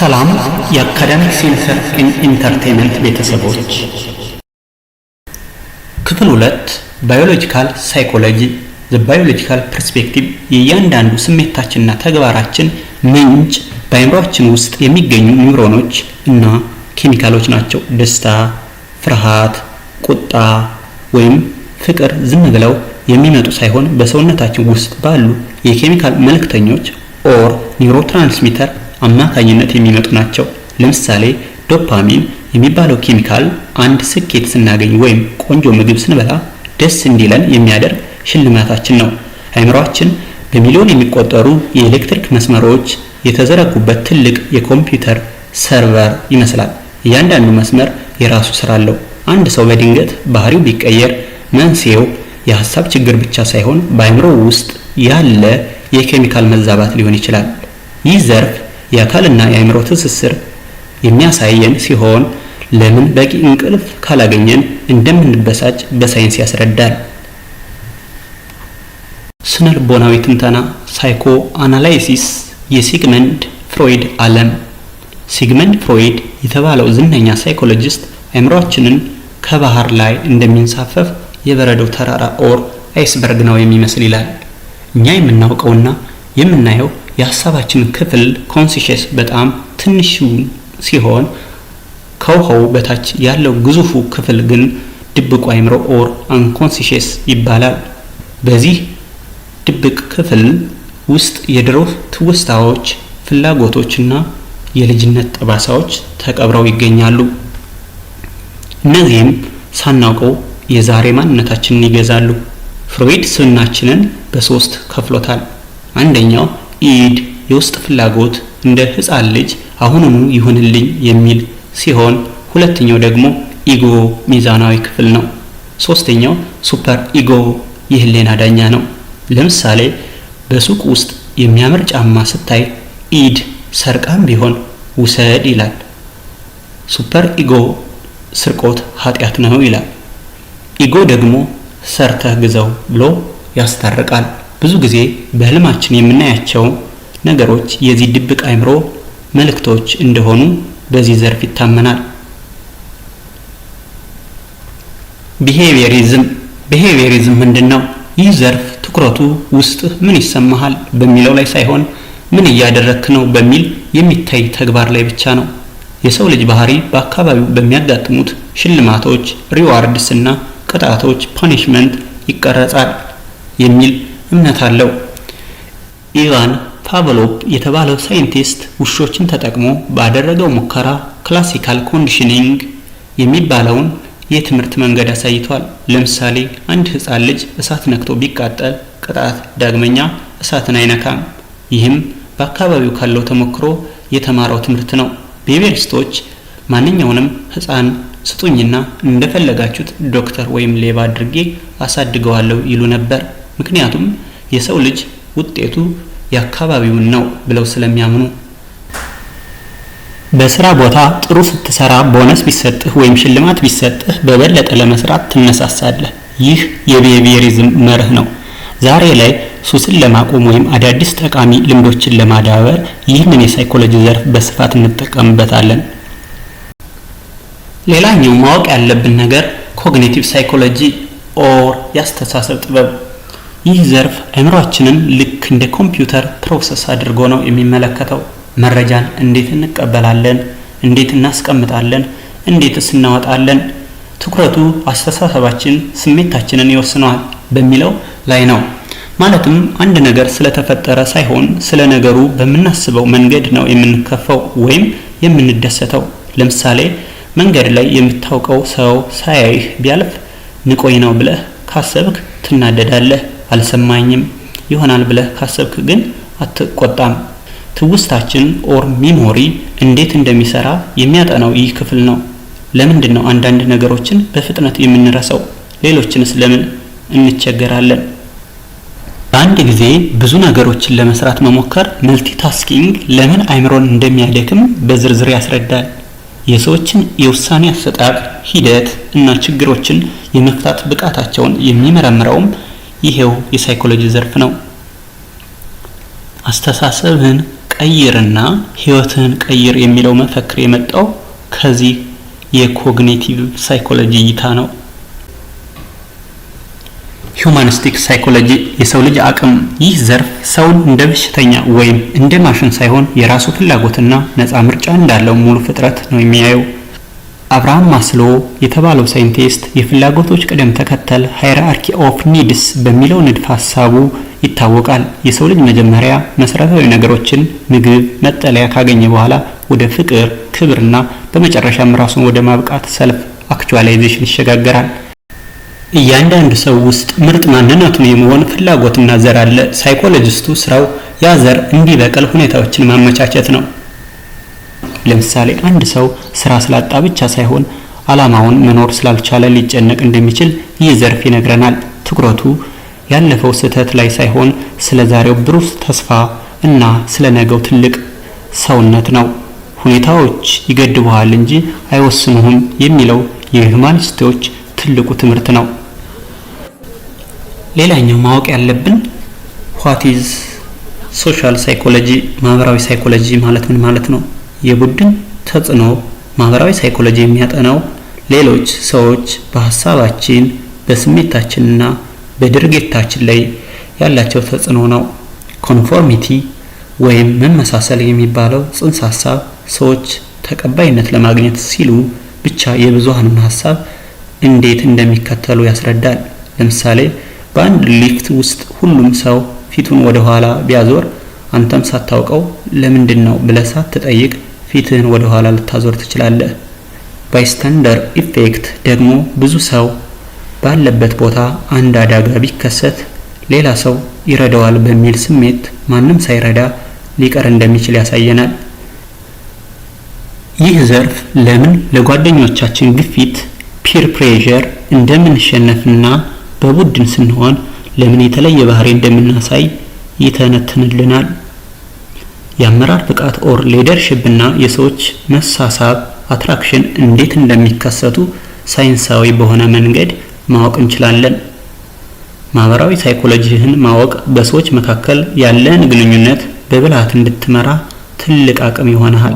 ሰላም የአካዳሚክ ሴንሰር ኢንተርቴይንመንት ቤተሰቦች፣ ክፍል 2 ባዮሎጂካል ሳይኮሎጂ ዘ ባዮሎጂካል ፐርስፔክቲቭ የእያንዳንዱ ስሜታችንና ተግባራችን ምንጭ በአእምሮአችን ውስጥ የሚገኙ ኒውሮኖች እና ኬሚካሎች ናቸው። ደስታ፣ ፍርሃት፣ ቁጣ ወይም ፍቅር ዝም ብለው የሚመጡ ሳይሆን በሰውነታችን ውስጥ ባሉ የኬሚካል መልእክተኞች ኦር ኒውሮትራንስሚተር አማካኝነት የሚመጡ ናቸው። ለምሳሌ ዶፓሚን የሚባለው ኬሚካል አንድ ስኬት ስናገኝ ወይም ቆንጆ ምግብ ስንበላ ደስ እንዲለን የሚያደርግ ሽልማታችን ነው። አእምሮአችን በሚሊዮን የሚቆጠሩ የኤሌክትሪክ መስመሮች የተዘረጉበት ትልቅ የኮምፒውተር ሰርቨር ይመስላል። እያንዳንዱ መስመር የራሱ ስራ አለው። አንድ ሰው በድንገት ባህሪው ቢቀየር መንስኤው የሐሳብ ችግር ብቻ ሳይሆን በአእምሮ ውስጥ ያለ የኬሚካል መዛባት ሊሆን ይችላል። ይህ ዘርፍ የአካልና የአእምሮ ትስስር የሚያሳየን ሲሆን ለምን በቂ እንቅልፍ ካላገኘን እንደምንበሳጭ በሳይንስ ያስረዳል። ስነልቦናዊ ትንተና ሳይኮ አናላይሲስ የሲግመንድ ፍሮይድ ዓለም። ሲግመንድ ፍሮይድ የተባለው ዝነኛ ሳይኮሎጂስት አእምሮአችንን ከባህር ላይ እንደሚንሳፈፍ የበረዶ ተራራ ኦር አይስበርግ ነው የሚመስል ይላል። እኛ የምናውቀውና የምናየው የሐሳባችን ክፍል ኮንሲየስ በጣም ትንሹ ሲሆን ከውሃው በታች ያለው ግዙፉ ክፍል ግን ድብቁ አእምሮ ኦር አንኮንሲየስ ይባላል። በዚህ ድብቅ ክፍል ውስጥ የድሮ ትውስታዎች፣ ፍላጎቶችና የልጅነት ጠባሳዎች ተቀብረው ይገኛሉ። እነዚህም ሳናውቀው የዛሬ ማንነታችንን ይገዛሉ። ፍሮይድ ስብዕናችንን በሶስት ከፍሎታል። አንደኛው ኢድ የውስጥ ፍላጎት እንደ ሕፃን ልጅ አሁኑኑ ይሁንልኝ የሚል ሲሆን፣ ሁለተኛው ደግሞ ኢጎ ሚዛናዊ ክፍል ነው። ሶስተኛው ሱፐር ኢጎ የህሊና ዳኛ ነው። ለምሳሌ በሱቅ ውስጥ የሚያምር ጫማ ስታይ ኢድ ሰርቃም ቢሆን ውሰድ ይላል። ሱፐር ኢጎ ስርቆት ኃጢአት ነው ይላል። ኢጎ ደግሞ ሰርተህ ግዛው ብሎ ያስታርቃል። ብዙ ጊዜ በህልማችን የምናያቸው ነገሮች የዚህ ድብቅ አእምሮ መልእክቶች እንደሆኑ በዚህ ዘርፍ ይታመናል። ቢሄቪየሪዝም ምንድነው? ይህ ዘርፍ ትኩረቱ ውስጥ ምን ይሰማሃል በሚለው ላይ ሳይሆን ምን እያደረክ ነው በሚል የሚታይ ተግባር ላይ ብቻ ነው። የሰው ልጅ ባህሪ በአካባቢው በሚያጋጥሙት ሽልማቶች ሪዋርድስ እና ቅጣቶች ፓኒሽመንት ይቀረጻል የሚል እምነት አለው። ኢቫን ፓቭሎቭ የተባለው ሳይንቲስት ውሾችን ተጠቅሞ ባደረገው ሙከራ ክላሲካል ኮንዲሽኒንግ የሚባለውን የትምህርት መንገድ አሳይቷል። ለምሳሌ አንድ ሕፃን ልጅ እሳት ነክቶ ቢቃጠል ቅጣት ዳግመኛ እሳትን አይነካም። ይህም በአካባቢው ካለው ተሞክሮ የተማረው ትምህርት ነው። ቢሄቪየሪስቶች ማንኛውንም ሕፃን ስጡኝና እንደፈለጋችሁት ዶክተር ወይም ሌባ አድርጌ አሳድገዋለሁ ይሉ ነበር። ምክንያቱም የሰው ልጅ ውጤቱ የአካባቢውን ነው ብለው ስለሚያምኑ። በስራ ቦታ ጥሩ ስትሰራ ቦነስ ቢሰጥህ ወይም ሽልማት ቢሰጥህ በበለጠ ለመስራት ትነሳሳለህ። ይህ የቢሄቪየሪዝም መርህ ነው። ዛሬ ላይ ሱስን ለማቆም ወይም አዳዲስ ጠቃሚ ልምዶችን ለማዳበር ይህንን የሳይኮሎጂ ዘርፍ በስፋት እንጠቀምበታለን። ሌላኛው ማወቅ ያለብን ነገር ኮግኒቲቭ ሳይኮሎጂ ኦር ያስተሳሰብ ጥበብ። ይህ ዘርፍ አእምሮአችንን ልክ እንደ ኮምፒውተር ፕሮሰስ አድርጎ ነው የሚመለከተው። መረጃን እንዴት እንቀበላለን፣ እንዴት እናስቀምጣለን፣ እንዴትስ እናወጣለን፣ ትኩረቱ አስተሳሰባችን ስሜታችንን ይወስነዋል በሚለው ላይ ነው። ማለትም አንድ ነገር ስለተፈጠረ ሳይሆን ስለ ነገሩ በምናስበው መንገድ ነው የምንከፈው ወይም የምንደሰተው። ለምሳሌ መንገድ ላይ የምታውቀው ሰው ሳያይህ ቢያልፍ ንቆይ ነው ብለህ ካሰብክ ትናደዳለህ። አልሰማኝም ይሆናል ብለህ ካሰብክ ግን አትቆጣም። ትውስታችን ኦር ሚሞሪ እንዴት እንደሚሰራ የሚያጠናው ይህ ክፍል ነው። ለምንድን ነው አንዳንድ ነገሮችን በፍጥነት የምንረሳው? ሌሎችንስ ለምን እንቸገራለን? በአንድ ጊዜ ብዙ ነገሮችን ለመስራት መሞከር መልቲታስኪንግ ለምን አእምሮን እንደሚያደክም በዝርዝር ያስረዳል። የሰዎችን የውሳኔ አሰጣጥ ሂደት እና ችግሮችን የመፍታት ብቃታቸውን የሚመረምረውም ይሄው የሳይኮሎጂ ዘርፍ ነው። አስተሳሰብን ቀይርና ህይወትህን ቀይር የሚለው መፈክር የመጣው ከዚህ የኮግኒቲቭ ሳይኮሎጂ እይታ ነው። ሂዩማኒስቲክ ሳይኮሎጂ የሰው ልጅ አቅም። ይህ ዘርፍ ሰውን እንደ በሽተኛ ወይም እንደ ማሽን ሳይሆን የራሱ ፍላጎትና ነፃ ምርጫ እንዳለው ሙሉ ፍጥረት ነው የሚያየው። አብርሃም ማስሎ የተባለው ሳይንቲስት የፍላጎቶች ቅደም ተከተል ሃይራርኪ ኦፍ ኒድስ በሚለው ንድፈ ሐሳቡ ይታወቃል። የሰው ልጅ መጀመሪያ መሰረታዊ ነገሮችን ምግብ፣ መጠለያ ካገኘ በኋላ ወደ ፍቅር፣ ክብርና በመጨረሻም ራሱን ወደ ማብቃት ሰልፍ አክቹዋላይዜሽን ይሸጋገራል። እያንዳንዱ ሰው ውስጥ ምርጥ ማንነቱን የመሆን ፍላጎትና ዘር አለ። ሳይኮሎጂስቱ ስራው ያ ዘር እንዲበቅል ሁኔታዎችን ማመቻቸት ነው። ለምሳሌ አንድ ሰው ስራ ስላጣ ብቻ ሳይሆን አላማውን መኖር ስላልቻለ ሊጨነቅ እንደሚችል ይህ ዘርፍ ይነግረናል። ትኩረቱ ያለፈው ስህተት ላይ ሳይሆን ስለ ዛሬው ብሩህ ተስፋ እና ስለ ነገው ትልቅ ሰውነት ነው። ሁኔታዎች ይገድቡሃል እንጂ አይወስኑህም የሚለው የሂዩማኒስቶች ትልቁ ትምህርት ነው። ሌላኛው ማወቅ ያለብን what is social psychology ማህበራዊ ሳይኮሎጂ ማለት ምን ማለት ነው? የቡድን ተጽዕኖ ማህበራዊ ሳይኮሎጂ የሚያጠናው ሌሎች ሰዎች በሐሳባችን፣ በስሜታችንና በድርጊታችን ላይ ያላቸው ተጽዕኖ ነው። ኮንፎርሚቲ ወይም መመሳሰል የሚባለው ጽንሰ ሐሳብ ሰዎች ተቀባይነት ለማግኘት ሲሉ ብቻ የብዙሃኑን ሐሳብ እንዴት እንደሚከተሉ ያስረዳል። ለምሳሌ በአንድ ሊፍት ውስጥ ሁሉም ሰው ፊቱን ወደ ኋላ ቢያዞር አንተም ሳታውቀው ለምንድነው ብለህ ሳትጠይቅ ፊትህን ወደ ኋላ ልታዞር ትችላለህ። ባይስታንደር ኢፌክት ደግሞ ብዙ ሰው ባለበት ቦታ አንድ አደጋ ቢከሰት ሌላ ሰው ይረዳዋል በሚል ስሜት ማንም ሳይረዳ ሊቀር እንደሚችል ያሳየናል። ይህ ዘርፍ ለምን ለጓደኞቻችን ግፊት ፒር ፕሬዠር እንደምንሸነፍና በቡድን ስንሆን ለምን የተለየ ባህሪ እንደምናሳይ ይተነትንልናል። የአመራር ብቃት ኦር ሊደርሺፕ እና የሰዎች መሳሳብ አትራክሽን እንዴት እንደሚከሰቱ ሳይንሳዊ በሆነ መንገድ ማወቅ እንችላለን። ማህበራዊ ሳይኮሎጂህን ማወቅ በሰዎች መካከል ያለን ግንኙነት በብልሃት እንድትመራ ትልቅ አቅም ይሆናል።